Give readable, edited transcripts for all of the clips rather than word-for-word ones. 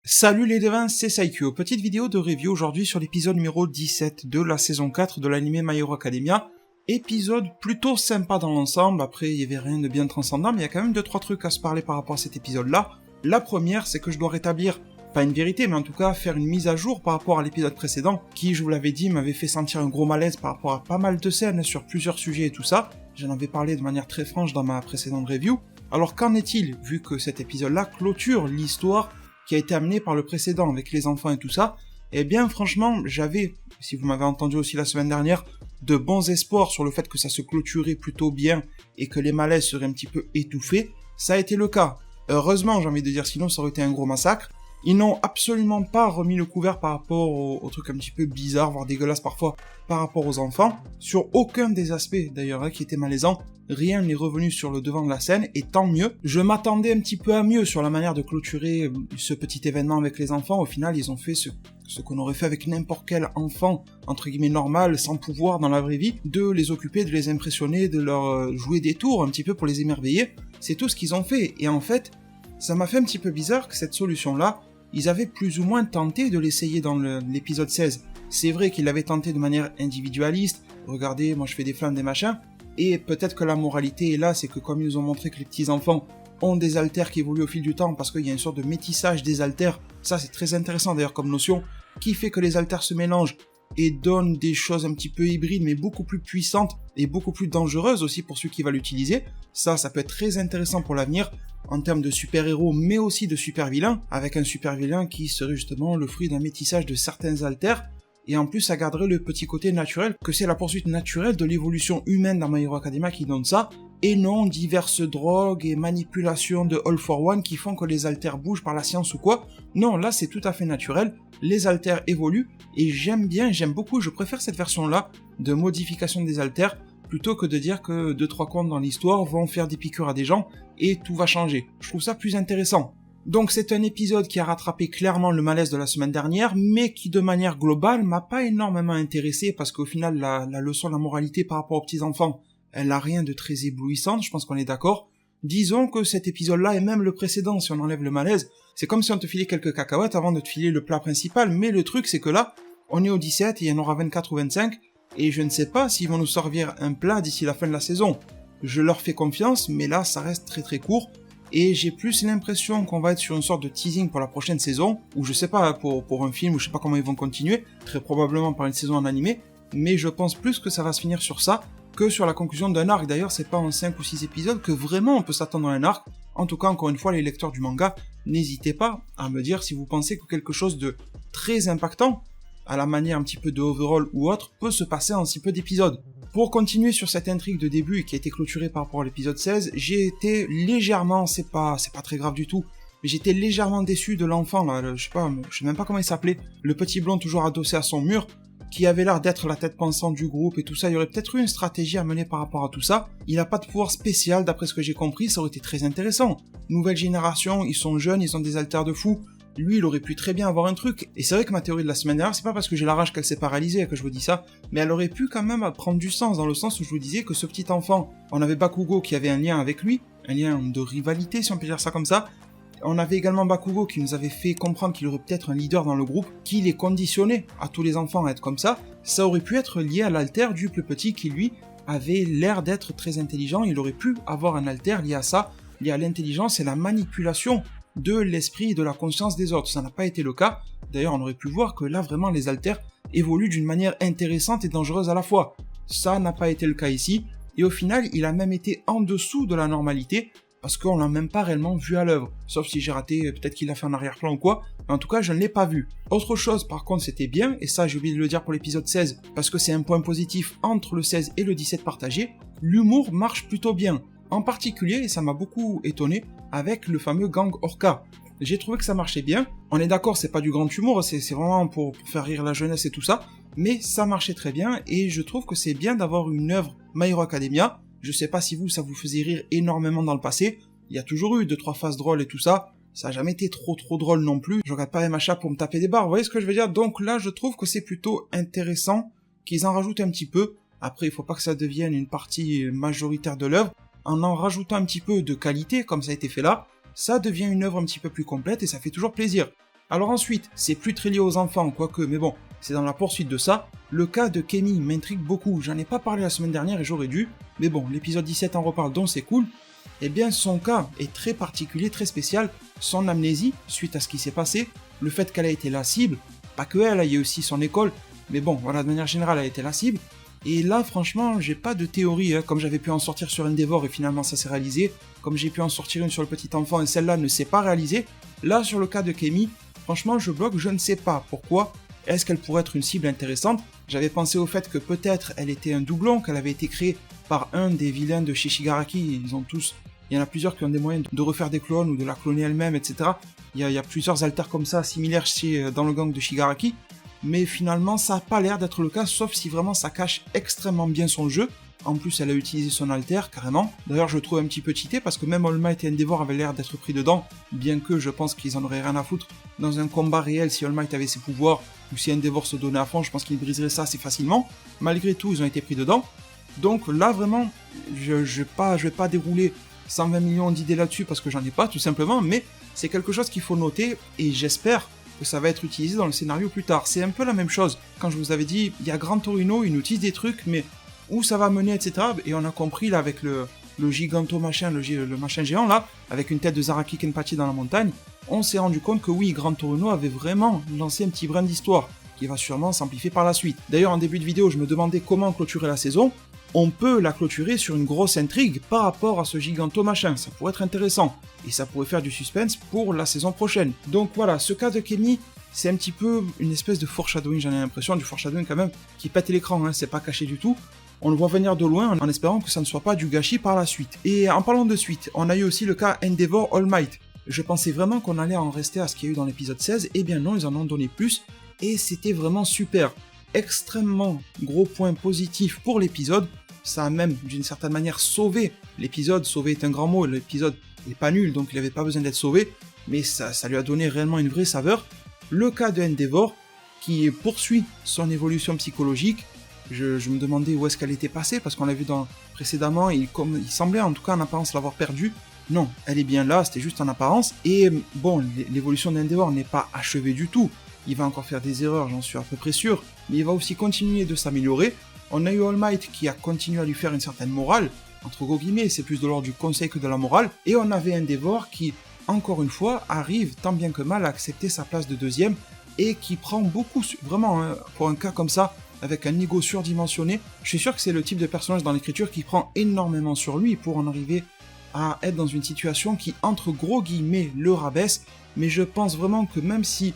Salut les devins, c'est Saikyo. Petite vidéo de review aujourd'hui sur l'épisode numéro 17 de la saison 4 de l'anime My Hero Academia. Épisode plutôt sympa dans l'ensemble, après il y avait rien de bien transcendant, mais il y a quand même 2-3 trucs à se parler par rapport à cet épisode-là. La première, c'est que je dois rétablir, pas une vérité, mais en tout cas faire une mise à jour par rapport à l'épisode précédent, qui, je vous l'avais dit, m'avait fait sentir un gros malaise par rapport à pas mal de scènes sur plusieurs sujets et tout ça. J'en avais parlé de manière très franche dans ma précédente review. Alors qu'en est-il, vu que cet épisode-là clôture l'histoire qui a été amené par le précédent avec les enfants et tout ça, eh bien franchement j'avais, si vous m'avez entendu aussi la semaine dernière, de bons espoirs sur le fait que ça se clôturait plutôt bien et que les malaises seraient un petit peu étouffés. Ça a été le cas. Heureusement, j'ai envie de dire, sinon ça aurait été un gros massacre. Ils n'ont absolument pas remis le couvert par rapport aux trucs un petit peu bizarres, voire dégueulasses parfois, par rapport aux enfants. Sur aucun des aspects d'ailleurs qui étaient malaisants, rien n'est revenu sur le devant de la scène, et tant mieux. Je m'attendais un petit peu à mieux sur la manière de clôturer ce petit événement avec les enfants. Au final, ils ont fait ce qu'on aurait fait avec n'importe quel enfant, entre guillemets normal, sans pouvoir dans la vraie vie, de les occuper, de les impressionner, de leur jouer des tours un petit peu pour les émerveiller. C'est tout ce qu'ils ont fait, et en fait, ça m'a fait un petit peu bizarre que cette solution-là, ils avaient plus ou moins tenté de l'essayer dans l'épisode 16. C'est vrai qu'ils l'avaient tenté de manière individualiste, regardez, moi je fais des flammes, des machins, et peut-être que la moralité est là, c'est que comme ils nous ont montré que les petits-enfants ont des haltères qui évoluent au fil du temps, parce qu'il y a une sorte de métissage des haltères, ça c'est très intéressant d'ailleurs comme notion, qui fait que les haltères se mélangent et donnent des choses un petit peu hybrides, mais beaucoup plus puissantes et beaucoup plus dangereuses aussi pour ceux qui vont l'utiliser. Ça peut être très intéressant pour l'avenir, en termes de super-héros, mais aussi de super-vilains, avec un super-vilain qui serait justement le fruit d'un métissage de certains haltères, et en plus ça garderait le petit côté naturel, que c'est la poursuite naturelle de l'évolution humaine dans My Hero Academia qui donne ça, et non diverses drogues et manipulations de All for One qui font que les haltères bougent par la science ou quoi. Non, là c'est tout à fait naturel, les haltères évoluent, et j'aime beaucoup, je préfère cette version-là de modification des haltères, plutôt que de dire que 2-3 contes dans l'histoire vont faire des piqûres à des gens, et tout va changer. Je trouve ça plus intéressant. Donc c'est un épisode qui a rattrapé clairement le malaise de la semaine dernière, mais qui de manière globale m'a pas énormément intéressé, parce qu'au final la leçon de la moralité par rapport aux petits-enfants, elle a rien de très éblouissant, je pense qu'on est d'accord. Disons que cet épisode-là, et même le précédent, si on enlève le malaise, c'est comme si on te filait quelques cacahuètes avant de te filer le plat principal, mais le truc c'est que là, on est au 17 et il y en aura 24 ou 25, et je ne sais pas s'ils vont nous servir un plat d'ici la fin de la saison. Je leur fais confiance, mais là ça reste très très court, et j'ai plus l'impression qu'on va être sur une sorte de teasing pour la prochaine saison, ou je sais pas, pour un film, ou je sais pas comment ils vont continuer, très probablement par une saison en animé, mais je pense plus que ça va se finir sur ça, que sur la conclusion d'un arc. D'ailleurs c'est pas en 5 ou 6 épisodes que vraiment on peut s'attendre à un arc. En tout cas, encore une fois, les lecteurs du manga, n'hésitez pas à me dire si vous pensez que quelque chose de très impactant, à la manière un petit peu de Overall ou autre, peut se passer en si peu d'épisodes. Pour continuer sur cette intrigue de début qui a été clôturée par rapport à l'épisode 16, j'ai été légèrement, c'est pas très grave du tout, mais j'étais légèrement déçu de l'enfant là, je sais même pas comment il s'appelait, le petit blond toujours adossé à son mur, qui avait l'air d'être la tête pensante du groupe et tout ça. Il y aurait peut-être eu une stratégie à mener par rapport à tout ça. Il n'a pas de pouvoir spécial d'après ce que j'ai compris, ça aurait été très intéressant. Nouvelle génération, ils sont jeunes, ils ont des haltères de fou. Lui, il aurait pu très bien avoir un truc. Et c'est vrai que ma théorie de la semaine dernière, c'est pas parce que j'ai la rage qu'elle s'est paralysée que je vous dis ça, mais elle aurait pu quand même prendre du sens, dans le sens où je vous disais que ce petit enfant, on avait Bakugo qui avait un lien avec lui, un lien de rivalité si on peut dire ça comme ça. On avait également Bakugo qui nous avait fait comprendre qu'il aurait peut-être un leader dans le groupe, qui les conditionnait à tous les enfants à être comme ça. Ça aurait pu être lié à l'alter du plus petit qui lui avait l'air d'être très intelligent. Il aurait pu avoir un alter lié à ça, lié à l'intelligence et la manipulation de l'esprit et de la conscience des autres. Ça n'a pas été le cas. D'ailleurs on aurait pu voir que là vraiment les alters évoluent d'une manière intéressante et dangereuse à la fois. Ça n'a pas été le cas ici. Et au final il a même été en dessous de la normalité, parce qu'on l'a même pas réellement vu à l'œuvre. Sauf si j'ai raté, peut-être qu'il l'a fait en arrière-plan ou quoi, mais en tout cas je ne l'ai pas vu. Autre chose par contre c'était bien, et ça j'ai oublié de le dire pour l'épisode 16, parce que c'est un point positif entre le 16 et le 17 partagé, l'humour marche plutôt bien. En particulier, et ça m'a beaucoup étonné, avec le fameux gang Orca. J'ai trouvé que ça marchait bien, on est d'accord c'est pas du grand humour, c'est vraiment pour faire rire la jeunesse et tout ça, mais ça marchait très bien, et je trouve que c'est bien d'avoir une œuvre My Hero Academia. Je sais pas si ça vous faisait rire énormément dans le passé, il y a toujours eu 2-3 phases drôles et tout ça, ça a jamais été trop drôle non plus, je regarde pas MHA pour me taper des barres, vous voyez ce que je veux dire? Donc là je trouve que c'est plutôt intéressant qu'ils en rajoutent un petit peu. Après il faut pas que ça devienne une partie majoritaire de l'œuvre, en rajoutant un petit peu de qualité comme ça a été fait là, ça devient une œuvre un petit peu plus complète et ça fait toujours plaisir. Alors ensuite, c'est plus très lié aux enfants, quoique, mais bon, c'est dans la poursuite de ça. Le cas de Kemi m'intrigue beaucoup, j'en ai pas parlé la semaine dernière et j'aurais dû, mais bon, l'épisode 17 en reparle donc c'est cool. Eh bien son cas est très particulier, très spécial, son amnésie suite à ce qui s'est passé, le fait qu'elle a été la cible, pas que elle, il y a aussi son école, mais bon, voilà, de manière générale, elle a été la cible. Et là, franchement, j'ai pas de théorie, comme j'avais pu en sortir sur Endeavor et finalement ça s'est réalisé, comme j'ai pu en sortir une sur le petit enfant et celle-là ne s'est pas réalisée. Là, sur le cas de Kemi, franchement, je bloque, je ne sais pas pourquoi. Est-ce qu'elle pourrait être une cible intéressante? J'avais pensé au fait que peut-être elle était un doublon, qu'elle avait été créée par un des vilains de chez Shigaraki. Il y en a plusieurs qui ont des moyens de refaire des clones ou de la cloner elle-même, etc. Il y a plusieurs alters comme ça, similaires dans le gang de Shigaraki. Mais finalement, ça n'a pas l'air d'être le cas, sauf si vraiment ça cache extrêmement bien son jeu. En plus, elle a utilisé son alter, carrément. D'ailleurs, je le trouve un petit peu cheaté, parce que même All Might et Endeavor avaient l'air d'être pris dedans, bien que je pense qu'ils en auraient rien à foutre. Dans un combat réel, si All Might avait ses pouvoirs, ou si Endeavor se donnait à fond, je pense qu'ils briseraient ça assez facilement. Malgré tout, ils ont été pris dedans. Donc là, vraiment, je vais pas dérouler 120 millions d'idées là-dessus, parce que j'en ai pas, tout simplement, mais c'est quelque chose qu'il faut noter, et j'espère que ça va être utilisé dans le scénario plus tard. C'est un peu la même chose. Quand je vous avais dit, il y a Gran Torino, il nous utilise des trucs, mais où ça va mener, etc. Et on a compris là avec le giganto machin, le machin géant là, avec une tête de Zaraki Kenpachi dans la montagne, on s'est rendu compte que oui, Gran Torino avait vraiment lancé un petit brin d'histoire, qui va sûrement s'amplifier par la suite. D'ailleurs, en début de vidéo, je me demandais comment clôturer la saison. On peut la clôturer sur une grosse intrigue par rapport à ce giganto machin, ça pourrait être intéressant, et ça pourrait faire du suspense pour la saison prochaine. Donc voilà, ce cas de Kemi, c'est un petit peu une espèce de foreshadowing, j'en ai l'impression, du foreshadowing quand même, qui pète l'écran, c'est pas caché du tout. On le voit venir de loin en espérant que ça ne soit pas du gâchis par la suite. Et en parlant de suite, on a eu aussi le cas Endeavor All Might. Je pensais vraiment qu'on allait en rester à ce qu'il y a eu dans l'épisode 16, et bien non, ils en ont donné plus, et c'était vraiment super. Extrêmement gros point positif pour l'épisode, ça a même d'une certaine manière sauvé l'épisode, sauvé est un grand mot, l'épisode n'est pas nul donc il n'avait pas besoin d'être sauvé, mais ça lui a donné réellement une vraie saveur. Le cas de Endeavor, qui poursuit son évolution psychologique, je me demandais où est-ce qu'elle était passée, parce qu'on l'a vu précédemment, il semblait en tout cas en apparence l'avoir perdue. Non, elle est bien là, c'était juste en apparence, et bon, l'évolution d'Endeavor n'est pas achevée du tout, il va encore faire des erreurs, j'en suis à peu près sûr, mais il va aussi continuer de s'améliorer. On a eu All Might qui a continué à lui faire une certaine morale, entre gros guillemets, c'est plus de l'ordre du conseil que de la morale, et on avait Endeavor qui, encore une fois, arrive tant bien que mal à accepter sa place de deuxième, et qui prend beaucoup, vraiment, pour un cas comme ça, avec un ego surdimensionné, je suis sûr que c'est le type de personnage dans l'écriture qui prend énormément sur lui pour en arriver à être dans une situation qui, entre gros guillemets, le rabaisse, mais je pense vraiment que même si,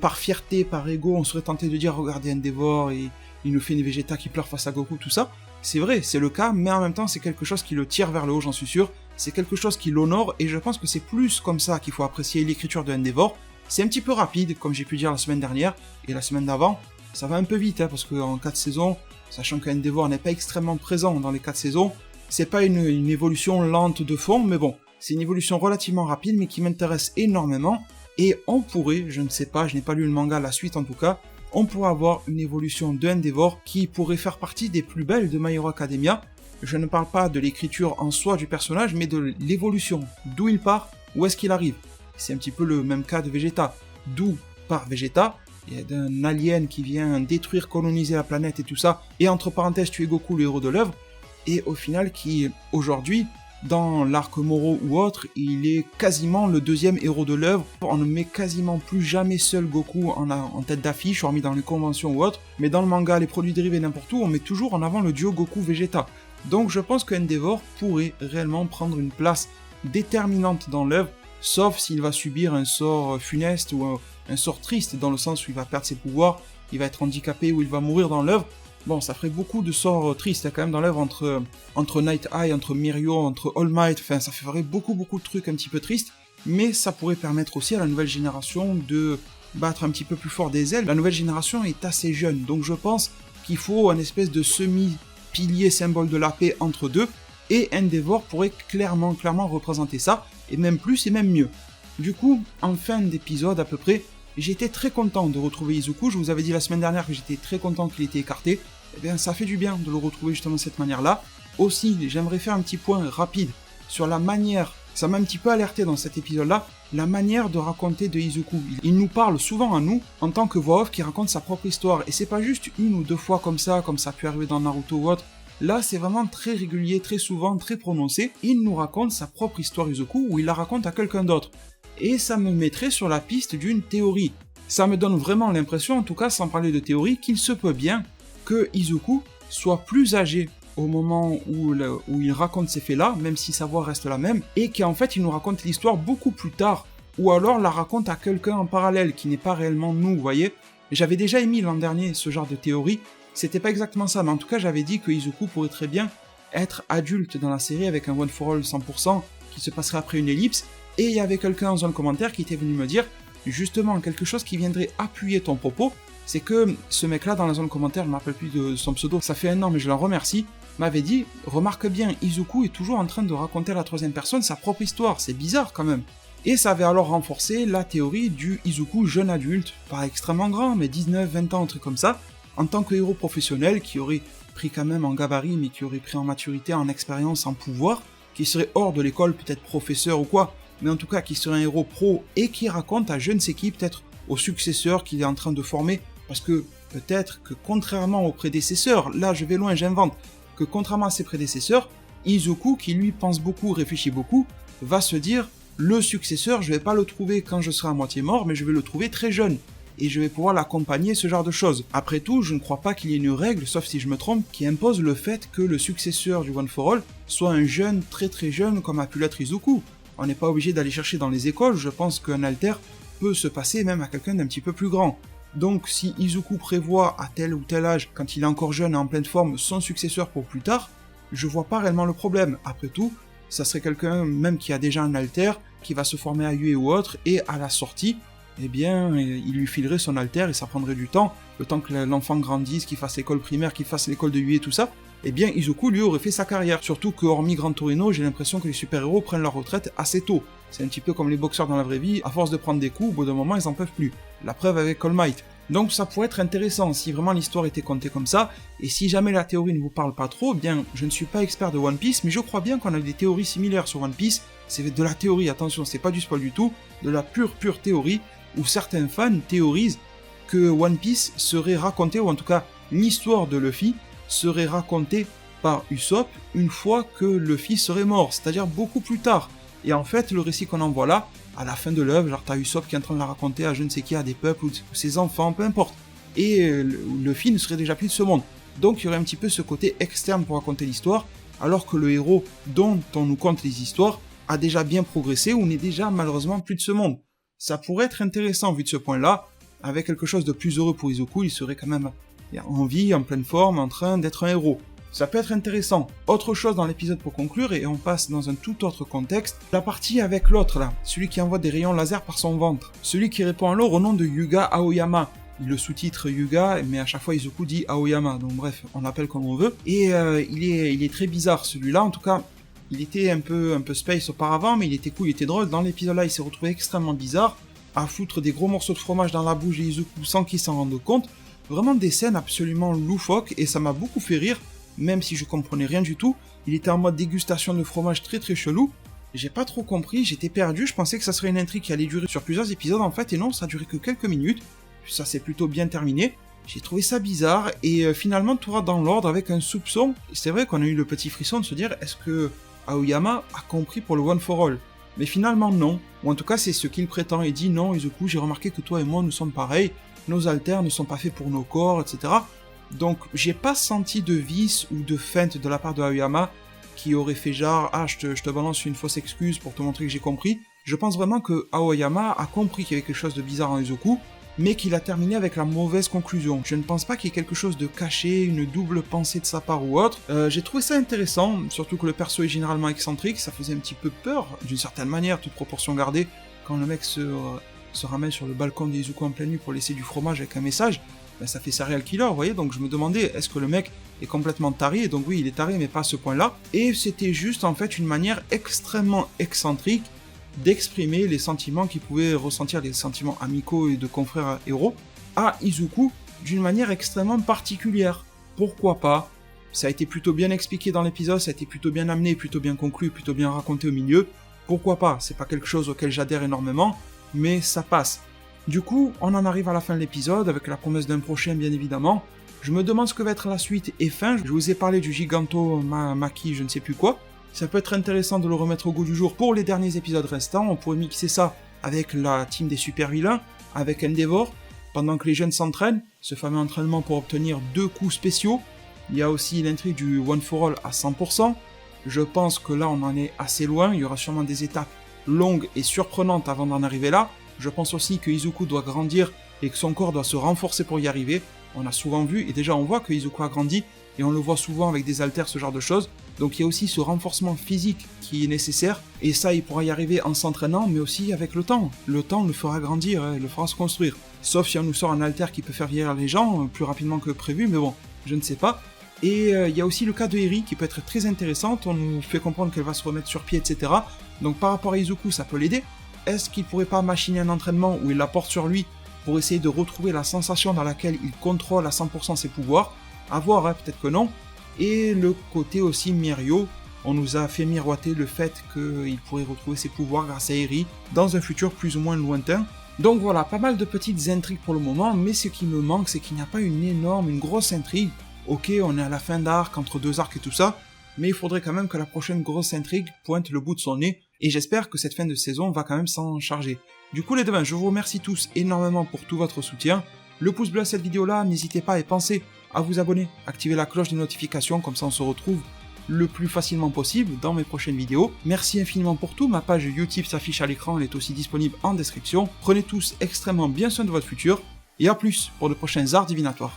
par fierté, par ego, on serait tenté de dire « Regardez Endeavor, et il nous fait une Vegeta qui pleure face à Goku, tout ça », c'est vrai, c'est le cas, mais en même temps, c'est quelque chose qui le tire vers le haut, j'en suis sûr, c'est quelque chose qui l'honore, et je pense que c'est plus comme ça qu'il faut apprécier l'écriture de Endeavor. C'est un petit peu rapide, comme j'ai pu dire la semaine dernière, et la semaine d'avant, ça va un peu vite, parce qu'en 4 saisons, sachant que Endeavor n'est pas extrêmement présent dans les 4 saisons, c'est pas une évolution lente de fond, mais bon, c'est une évolution relativement rapide, mais qui m'intéresse énormément, et on pourrait, je ne sais pas, je n'ai pas lu le manga, la suite en tout cas, on pourrait avoir une évolution de Endeavor qui pourrait faire partie des plus belles de My Hero Academia. Je ne parle pas de l'écriture en soi du personnage, mais de l'évolution, d'où il part, où est-ce qu'il arrive. C'est un petit peu le même cas de Vegeta, d'où part Vegeta, et d'un alien qui vient détruire, coloniser la planète et tout ça, et entre parenthèses tuer Goku, le héros de l'œuvre, et au final qui, aujourd'hui, dans l'arc Moro ou autre, il est quasiment le deuxième héros de l'œuvre. On ne met quasiment plus jamais seul Goku en tête d'affiche, hormis dans les conventions ou autres, mais dans le manga, les produits dérivés n'importe où, on met toujours en avant le duo Goku-Vegeta. Donc je pense que Endeavor pourrait réellement prendre une place déterminante dans l'œuvre, sauf s'il va subir un sort funeste ou un sort triste, dans le sens où il va perdre ses pouvoirs, il va être handicapé ou il va mourir dans l'œuvre. Bon, ça ferait beaucoup de sorts tristes quand même dans l'œuvre entre Night Eye, entre Mirio, entre All Might, enfin ça ferait beaucoup de trucs un petit peu tristes, mais ça pourrait permettre aussi à la nouvelle génération de battre un petit peu plus fort des ailes. La nouvelle génération est assez jeune, donc je pense qu'il faut un espèce de semi-pilier symbole de la paix entre deux, et Endeavor pourrait clairement représenter ça, et même plus et même mieux. Du coup, en fin d'épisode à peu près, j'étais très content de retrouver Izuku, je vous avais dit la semaine dernière que j'étais très content qu'il était écarté, et bien ça fait du bien de le retrouver justement de cette manière-là. Aussi, j'aimerais faire un petit point rapide sur la manière Ça m'a un petit peu alerté dans cet épisode-là, la manière de raconter de Izuku. Il nous parle souvent à nous, en tant que voix off qui raconte sa propre histoire, et c'est pas juste une ou deux fois comme ça a pu arriver dans Naruto ou autre. Là, c'est vraiment très régulier, très souvent, très prononcé. Il nous raconte sa propre histoire Izuku, ou il la raconte à quelqu'un d'autre. Et ça me mettrait sur la piste d'une théorie. Ça me donne vraiment l'impression, en tout cas sans parler de théorie, qu'il se peut bien que Izuku soit plus âgé au moment où il raconte ces faits-là, même si sa voix reste la même, et qu'en fait il nous raconte l'histoire beaucoup plus tard, ou alors la raconte à quelqu'un en parallèle, qui n'est pas réellement nous, vous voyez. J'avais déjà émis l'an dernier ce genre de théorie, c'était pas exactement ça, mais en tout cas j'avais dit que Izuku pourrait très bien être adulte dans la série avec un One for All 100%, qui se passerait après une ellipse, et il y avait quelqu'un dans un commentaire qui était venu me dire, justement quelque chose qui viendrait appuyer ton propos, c'est que ce mec-là dans la zone commentaire, je ne me rappelle plus de son pseudo, ça fait un an mais je l'en remercie, m'avait dit, remarque bien, Izuku est toujours en train de raconter à la troisième personne sa propre histoire, c'est bizarre quand même. Et ça avait alors renforcé la théorie du Izuku jeune adulte, pas extrêmement grand, mais 19, 20 ans, un truc comme ça, en tant que héros professionnel, qui aurait pris quand même en gabarit, mais qui aurait pris en maturité, en expérience, en pouvoir, qui serait hors de l'école, peut-être professeur ou quoi, mais en tout cas qui serait un héros pro, et qui raconte à je ne sais qui, peut-être au successeur qu'il est en train de former, parce que peut-être que contrairement aux prédécesseurs, là je vais loin, j'invente, que contrairement à ses prédécesseurs, Izuku, qui lui pense beaucoup, réfléchit beaucoup, va se dire, le successeur, je vais pas le trouver quand je serai à moitié mort, mais je vais le trouver très jeune, et je vais pouvoir l'accompagner, ce genre de choses. Après tout, je ne crois pas qu'il y ait une règle, sauf si je me trompe, qui impose le fait que le successeur du One for All soit un jeune, très très jeune, comme a pu l'être Izuku. On n'est pas obligé d'aller chercher dans les écoles, je pense qu'un alter peut se passer même à quelqu'un d'un petit peu plus grand. Donc si Izuku prévoit à tel ou tel âge, quand il est encore jeune et en pleine forme, son successeur pour plus tard, je vois pas réellement le problème. Après tout, ça serait quelqu'un même qui a déjà un alter, qui va se former à UE ou autre, et à la sortie, eh bien, il lui filerait son alter et ça prendrait du temps, le temps que l'enfant grandisse, qu'il fasse l'école primaire, qu'il fasse l'école de UE et tout ça, eh bien Izuku lui aurait fait sa carrière. Surtout que hormis Gran Torino, j'ai l'impression que les super-héros prennent leur retraite assez tôt. C'est un petit peu comme les boxeurs dans la vraie vie, à force de prendre des coups, au bout d'un moment ils en peuvent plus. La preuve avec All Might. Donc ça pourrait être intéressant si vraiment l'histoire était contée comme ça, et si jamais la théorie ne vous parle pas trop, bien je ne suis pas expert de One Piece, mais je crois bien qu'on a des théories similaires sur One Piece, c'est de la théorie, attention, c'est pas du spoil du tout, de la pure théorie, où certains fans théorisent que One Piece serait raconté, ou en tout cas l'histoire de Luffy serait racontée par Usopp une fois que Luffy serait mort, c'est-à-dire beaucoup plus tard. Et en fait, le récit qu'on en voit là, à la fin de l'œuvre, genre t'as Usopp qui est en train de la raconter à je ne sais qui, à des peuples ou ses enfants, peu importe. Et Luffy ne serait déjà plus de ce monde. Donc il y aurait un petit peu ce côté externe pour raconter l'histoire, alors que le héros dont on nous conte les histoires a déjà bien progressé ou n'est déjà malheureusement plus de ce monde. Ça pourrait être intéressant vu de ce point-là, avec quelque chose de plus heureux pour Izuku, il serait quand même en vie, en pleine forme, en train d'être un héros. Ça peut être intéressant. Autre chose dans l'épisode pour conclure, et on passe dans un tout autre contexte, la partie avec l'autre là, celui qui envoie des rayons laser par son ventre, celui qui répond alors au nom de Yuga Aoyama. Il le sous-titre Yuga, mais à chaque fois Izuku dit Aoyama, donc bref, on l'appelle comme on veut. Et il est très bizarre celui-là, en tout cas, il était un peu space auparavant, mais il était cool, il était drôle. Dans l'épisode là, il s'est retrouvé extrêmement bizarre, à foutre des gros morceaux de fromage dans la bouche de Izuku sans qu'il s'en rende compte. Vraiment des scènes absolument loufoques, et ça m'a beaucoup fait rire. Même si je comprenais rien du tout, il était en mode dégustation de fromage très très chelou. J'ai pas trop compris, j'étais perdu, je pensais que ça serait une intrigue qui allait durer sur plusieurs épisodes en fait, et non, ça a duré que quelques minutes. Ça s'est plutôt bien terminé. J'ai trouvé ça bizarre, et finalement tout va dans l'ordre avec un soupçon. C'est vrai qu'on a eu le petit frisson de se dire, est-ce que Aoyama a compris pour le One for All? Mais finalement non, ou en tout cas c'est ce qu'il prétend, il dit non Izuku, j'ai remarqué que toi et moi nous sommes pareils, nos alters ne sont pas faits pour nos corps, etc. Donc j'ai pas senti de vice ou de feinte de la part de Aoyama qui aurait fait genre « Ah, je te balance une fausse excuse pour te montrer que j'ai compris ». Je pense vraiment que Aoyama a compris qu'il y avait quelque chose de bizarre en Izuku, mais qu'il a terminé avec la mauvaise conclusion. Je ne pense pas qu'il y ait quelque chose de caché, une double pensée de sa part ou autre. J'ai trouvé ça intéressant, surtout que le perso est généralement excentrique, ça faisait un petit peu peur, d'une certaine manière, toute proportion gardée, quand le mec se ramène sur le balcon d'Izuku en pleine nuit pour laisser du fromage avec un message. Ben ça fait serial killer, vous voyez, donc je me demandais, est-ce que le mec est complètement taré? Et donc oui, il est taré, mais pas à ce point-là. Et c'était juste, en fait, une manière extrêmement excentrique d'exprimer les sentiments qu'il pouvait ressentir, les sentiments amicaux et de confrères héros, à Izuku, d'une manière extrêmement particulière. Pourquoi pas? Ça a été plutôt bien expliqué dans l'épisode, ça a été plutôt bien amené, plutôt bien conclu, plutôt bien raconté au milieu. Pourquoi pas, c'est pas quelque chose auquel j'adhère énormément, mais ça passe. Du coup, on en arrive à la fin de l'épisode, avec la promesse d'un prochain bien évidemment. Je me demande ce que va être la suite et fin, je vous ai parlé du Giganto Maki je ne sais plus quoi. Ça peut être intéressant de le remettre au goût du jour pour les derniers épisodes restants, on pourrait mixer ça avec la team des super vilains, avec Endeavor, pendant que les jeunes s'entraînent, ce fameux entraînement pour obtenir 2 coups spéciaux. Il y a aussi l'intrigue du One for All à 100%, je pense que là on en est assez loin, il y aura sûrement des étapes longues et surprenantes avant d'en arriver là. Je pense aussi que Izuku doit grandir et que son corps doit se renforcer pour y arriver. On a souvent vu, et déjà on voit que Izuku a grandi, et on le voit souvent avec des haltères, ce genre de choses. Donc il y a aussi ce renforcement physique qui est nécessaire, et ça il pourra y arriver en s'entraînant, mais aussi avec le temps. Le temps le fera grandir, il le fera se construire. Sauf si on nous sort un haltère qui peut faire vieillir les gens plus rapidement que prévu, mais bon, je ne sais pas. Et il y a aussi le cas de Eri qui peut être très intéressante, on nous fait comprendre qu'elle va se remettre sur pied, etc. Donc par rapport à Izuku, ça peut l'aider. Est-ce qu'il pourrait pas machiner un entraînement où il la porte sur lui pour essayer de retrouver la sensation dans laquelle il contrôle à 100% ses pouvoirs? À voir, hein, peut-être que non. Et le côté aussi Mirio, on nous a fait miroiter le fait qu'il pourrait retrouver ses pouvoirs grâce à Eri dans un futur plus ou moins lointain. Donc voilà, pas mal de petites intrigues pour le moment, mais ce qui me manque, c'est qu'il n'y a pas une grosse intrigue. Ok, on est à la fin d'arc, entre 2 arcs et tout ça, mais il faudrait quand même que la prochaine grosse intrigue pointe le bout de son nez, et j'espère que cette fin de saison va quand même s'en charger. Du coup les devins, je vous remercie tous énormément pour tout votre soutien. Le pouce bleu à cette vidéo là, n'hésitez pas et pensez à vous abonner, activer la cloche de notification, comme ça on se retrouve le plus facilement possible dans mes prochaines vidéos. Merci infiniment pour tout, ma page Utip s'affiche à l'écran, elle est aussi disponible en description. Prenez tous extrêmement bien soin de votre futur, et à plus pour de prochains arts divinatoires.